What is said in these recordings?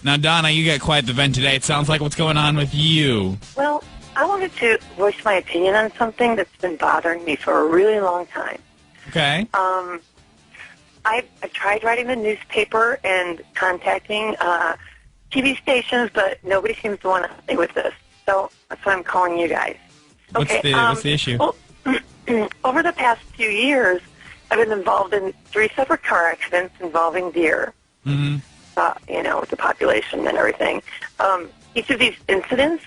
Now, Donna, you got quite the vent today. It sounds like what's going on with you. Well, I wanted to voice my opinion on something that's been bothering me for a really long time. Okay. I tried writing the newspaper and contacting TV stations, but nobody seems to want to help me with this. So that's why I'm calling you guys. What's Okay, the issue? Well, over the past few years, I've been involved in 3 separate car accidents involving deer. Mm-hmm. With the population and everything. Each of these incidents,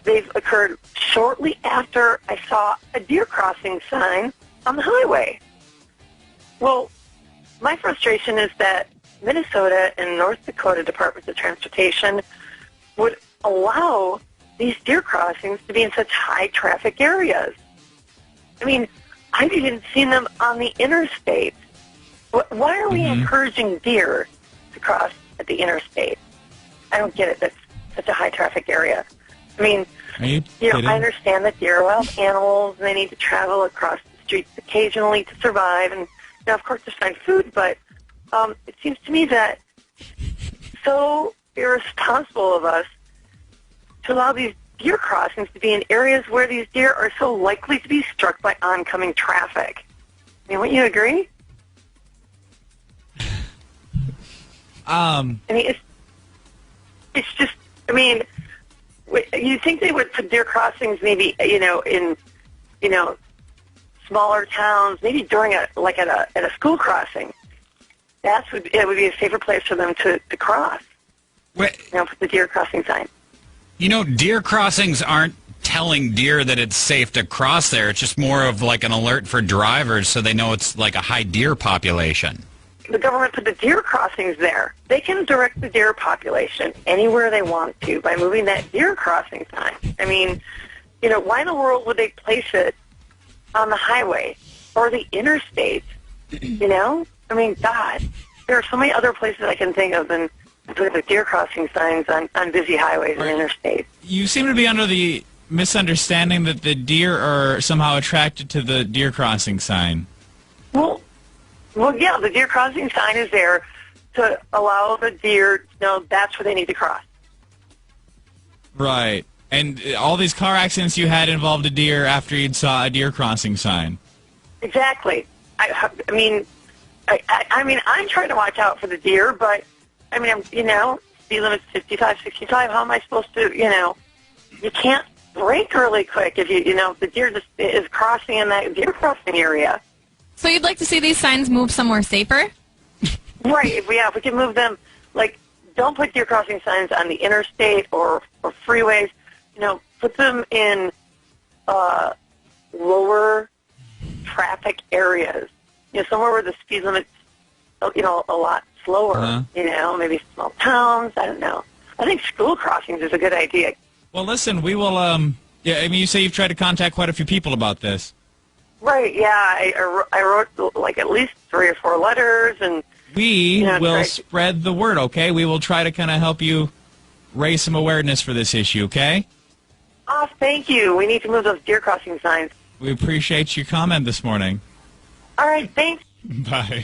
they've occurred shortly after I saw a deer crossing sign on the highway. Well, my frustration is that Minnesota and North Dakota Departments of Transportation would allow these deer crossings to be in such high traffic areas. I mean, I've even seen them on the interstate. Why are we encouraging deer to cross at the interstate? I don't get it. That's such a high traffic area. I mean, I understand that deer are wild animals and they need to travel across the streets occasionally to survive and, of course, to find food, but it seems to me that so irresponsible of us to allow these deer crossings to be in areas where these deer are so likely to be struck by oncoming traffic. I mean, wouldn't you agree? I mean, it's just, I mean, you think they would put deer crossings maybe, in, smaller towns, maybe during at a school crossing. It would be a safer place for them to cross. Put the deer crossing sign. Deer crossings aren't telling deer that it's safe to cross there. It's just more of like an alert for drivers so they know it's like a high deer population. The government put the deer crossings there. They can direct the deer population anywhere they want to by moving that deer crossing sign. I mean, why in the world would they place it on the highway or the interstate? I mean, God, there are so many other places I can think of than putting the deer crossing signs on busy highways and interstates. You seem to be under the misunderstanding that the deer are somehow attracted to the deer crossing sign. Well, yeah, the deer crossing sign is there to allow the deer to know that's where they need to cross. Right. And all these car accidents you had involved a deer after you'd saw a deer crossing sign. Exactly. I mean, I'm trying to watch out for the deer, but, I mean, speed limit's 55, 65. How am I supposed to, you can't brake really quick if the deer just is crossing in that deer crossing area. So you'd like to see these signs move somewhere safer? Right. If we can move them, don't put deer crossing signs on the interstate or freeways. Put them in lower traffic areas. Somewhere where the speed limit's, a lot slower. Maybe small towns. I don't know. I think school crossings is a good idea. Well, listen, we will. You say you've tried to contact quite a few people about this. Right, yeah. I wrote, at least 3 or 4 letters, and... We will spread the word, okay? We will try to kind of help you raise some awareness for this issue, okay? Oh, thank you. We need to move those deer crossing signs. We appreciate your comment this morning. All right, thanks. Bye.